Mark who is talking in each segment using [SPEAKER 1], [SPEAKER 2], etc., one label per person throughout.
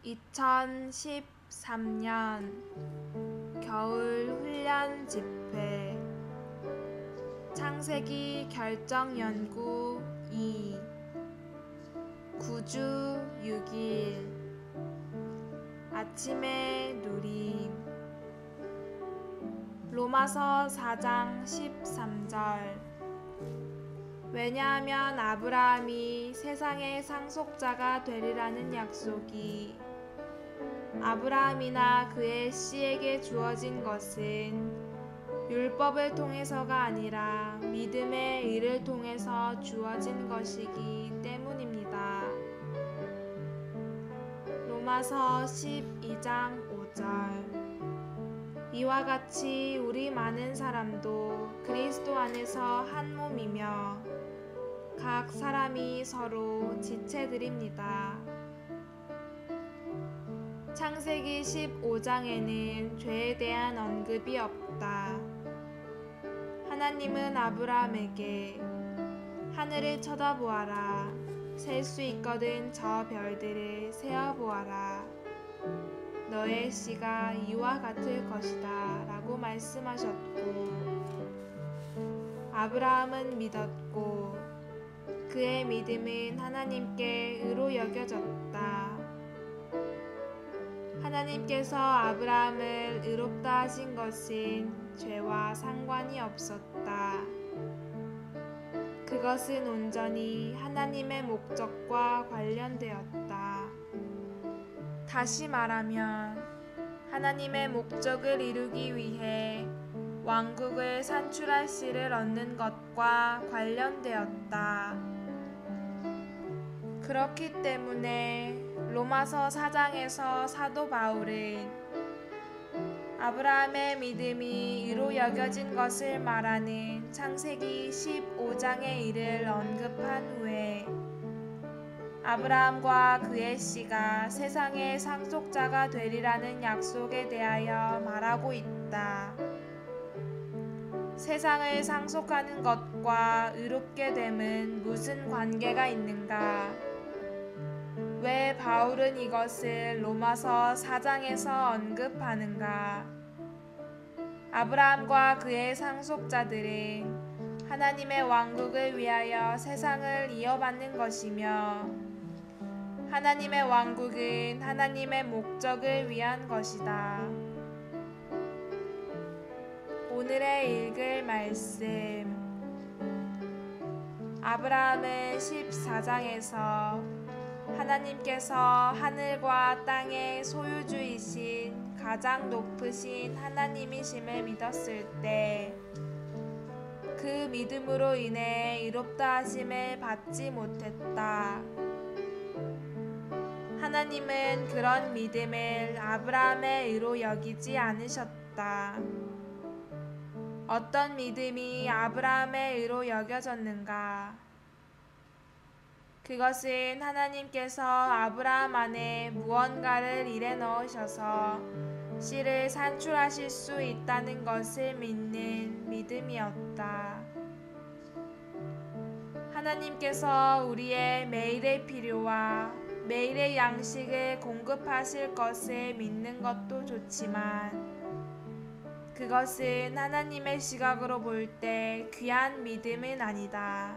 [SPEAKER 1] 2013년 겨울 훈련 집회 창세기 결정 연구 2 9주 6일 아침의 누림 로마서 4장 13절 왜냐하면 아브라함이 세상의 상속자가 되리라는 약속이 아브라함이나 그의 씨에게 주어진 것은 율법을 통해서가 아니라 믿음의 의를 통해서 주어진 것이기 때문입니다. 로마서 12장 5절 이와 같이 우리 많은 사람도 그리스도 안에서 한 몸이며 각 사람이 서로 지체들입니다. 창세기 15장에는 죄에 대한 언급이 없다. 하나님은 아브라함에게 하늘을 쳐다보아라. 셀 수 있거든 저 별들을 세어보아라. 너의 씨가 이와 같을 것이다 라고 말씀하셨고 아브라함은 믿었고 그의 믿음은 하나님께 의로 여겨졌다. 하나님께서 아브라함을 의롭다 하신 것은 죄와 상관이 없었다. 그것은 온전히 하나님의 목적과 관련되었다. 다시 말하면 하나님의 목적을 이루기 위해 왕국을 산출할 씨를 얻는 것과 관련되었다. 그렇기 때문에 로마서 4장에서 사도 바울은 아브라함의 믿음이 의로 여겨진 것을 말하는 창세기 15장의 일을 언급한 후에 아브라함과 그의 씨가 세상의 상속자가 되리라는 약속에 대하여 말하고 있다. 세상을 상속하는 것과 의롭게 됨은 무슨 관계가 있는가? 왜 바울은 이것을 로마서 4장에서 언급하는가? 아브라함과 그의 상속자들은 하나님의 왕국을 위하여 세상을 이어받는 것이며 하나님의 왕국은 하나님의 목적을 위한 것이다. 오늘의 읽을 말씀 아브라함은 14장에서 하나님께서 하늘과 땅의 소유주이신 가장 높으신 하나님이심을 믿었을 때 그 믿음으로 인해 의롭다 하심을 받지 못했다. 하나님은 그런 믿음을 아브라함의 의로 여기지 않으셨다. 어떤 믿음이 아브라함의 의로 여겨졌는가? 그것은 하나님께서 아브라함 안에 무언가를 일해 넣으셔서 씨를 산출하실 수 있다는 것을 믿는 믿음이었다. 하나님께서 우리의 매일의 필요와 매일의 양식을 공급하실 것을 믿는 것도 좋지만 그것은 하나님의 시각으로 볼 때 귀한 믿음은 아니다.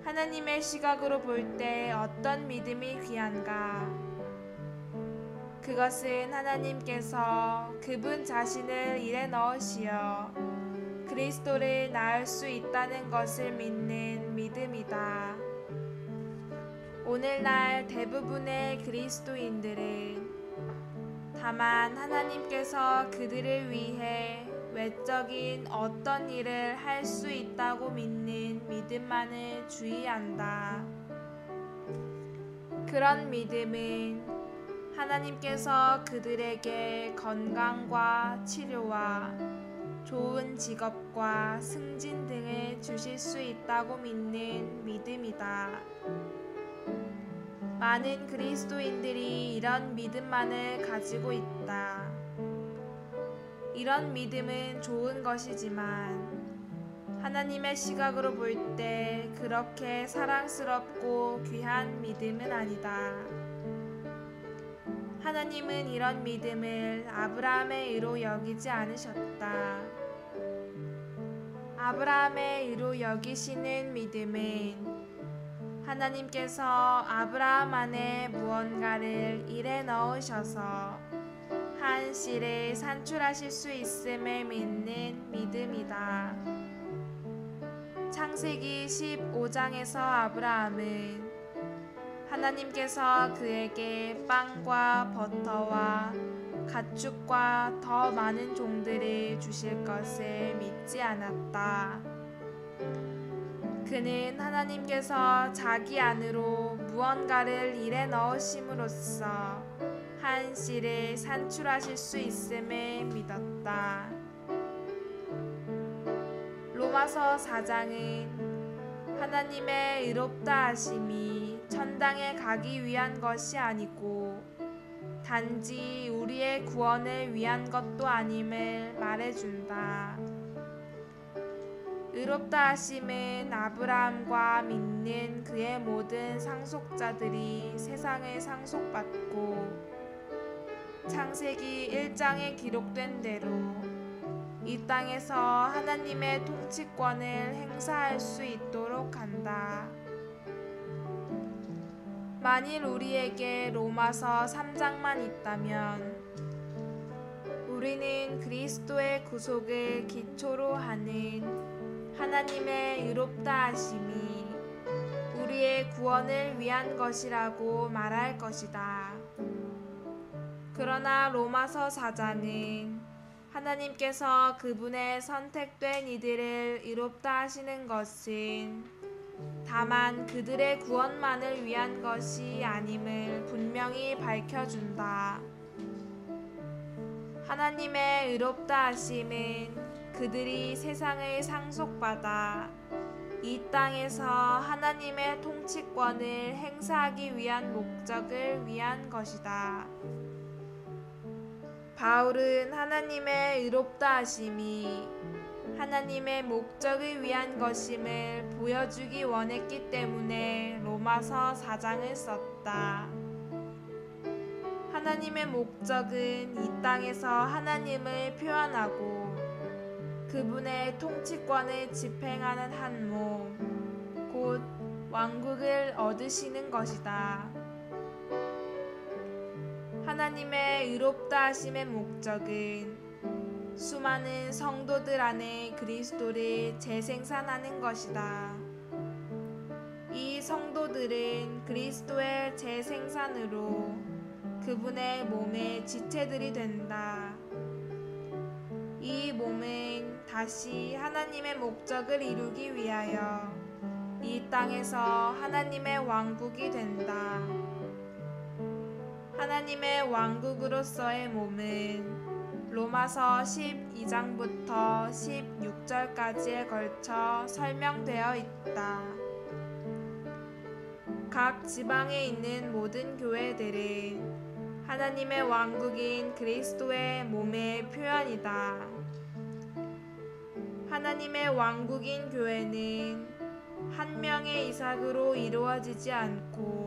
[SPEAKER 1] 하나님의 시각으로 볼 때 어떤 믿음이 귀한가? 그것은 하나님께서 그분 자신을 일에 넣으시어 그리스도를 낳을 수 있다는 것을 믿는 믿음이다. 오늘날 대부분의 그리스도인들은 다만 하나님께서 그들을 위해 외적인 어떤 일을 할 수 있다고 믿는 믿음만을 주의한다. 그런 믿음은 하나님께서 그들에게 건강과 치료와 좋은 직업과 승진 등을 주실 수 있다고 믿는 믿음이다. 많은 그리스도인들이 이런 믿음만을 가지고 있다. 이런 믿음은 좋은 것이지만 하나님의 시각으로 볼 때 그렇게 사랑스럽고 귀한 믿음은 아니다. 하나님은 이런 믿음을 아브라함의 의로 여기지 않으셨다. 아브라함의 의로 여기시는 믿음은 하나님께서 아브라함 안에 무언가를 일해 넣으셔서 한 실에 산출하실 수 있음을 믿는 믿음이다. 창세기 15장에서 아브라함은 하나님께서 그에게 빵과 버터와 가축과 더 많은 종들을 주실 것을 믿지 않았다. 그는 하나님께서 자기 안으로 무언가를 일해 넣으심으로써 한 씨를 산출하실 수 있음을 믿었다. 로마서 4장은 하나님의 의롭다 하심이 천당에 가기 위한 것이 아니고 단지 우리의 구원을 위한 것도 아님을 말해준다. 의롭다 하심은 아브라함과 믿는 그의 모든 상속자들이 세상을 상속받고 창세기 1장에 기록된 대로 이 땅에서 하나님의 통치권을 행사할 수 있도록 한다. 만일 우리에게 로마서 3장만 있다면 우리는 그리스도의 구속을 기초로 하는 하나님의 의롭다 하심이 우리의 구원을 위한 것이라고 말할 것이다. 그러나 로마서 4장은 하나님께서 그분의 선택된 이들을 의롭다 하시는 것은 다만 그들의 구원만을 위한 것이 아님을 분명히 밝혀준다. 하나님의 의롭다 하심은 그들이 세상을 상속받아 이 땅에서 하나님의 통치권을 행사하기 위한 목적을 위한 것이다. 바울은 하나님의 의롭다 하심이 하나님의 목적을 위한 것임을 보여주기 원했기 때문에 로마서 4장을 썼다. 하나님의 목적은 이 땅에서 하나님을 표현하고 그분의 통치권을 집행하는 한 몸, 곧 왕국을 얻으시는 것이다. 하나님의 의롭다 하심의 목적은 수많은 성도들 안에 그리스도를 재생산하는 것이다. 이 성도들은 그리스도의 재생산으로 그분의 몸의 지체들이 된다. 이 몸은 다시 하나님의 목적을 이루기 위하여 이 땅에서 하나님의 왕국이 된다. 하나님의 왕국으로서의 몸은 로마서 12장부터 16절까지에 걸쳐 설명되어 있다. 각 지방에 있는 모든 교회들은 하나님의 왕국인 그리스도의 몸의 표현이다. 하나님의 왕국인 교회는 한 명의 이삭으로 이루어지지 않고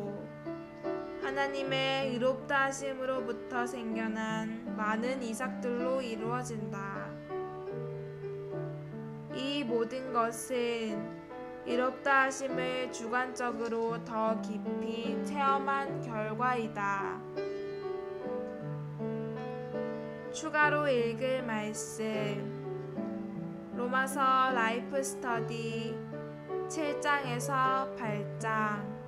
[SPEAKER 1] 하나님의 의롭다 하심으로부터 생겨난 많은 이삭들로 이루어진다. 이 모든 것은 의롭다 하심을 주관적으로 더 깊이 체험한 결과이다. 추가로 읽을 말씀 로마서 라이프 스터디 7장에서 8장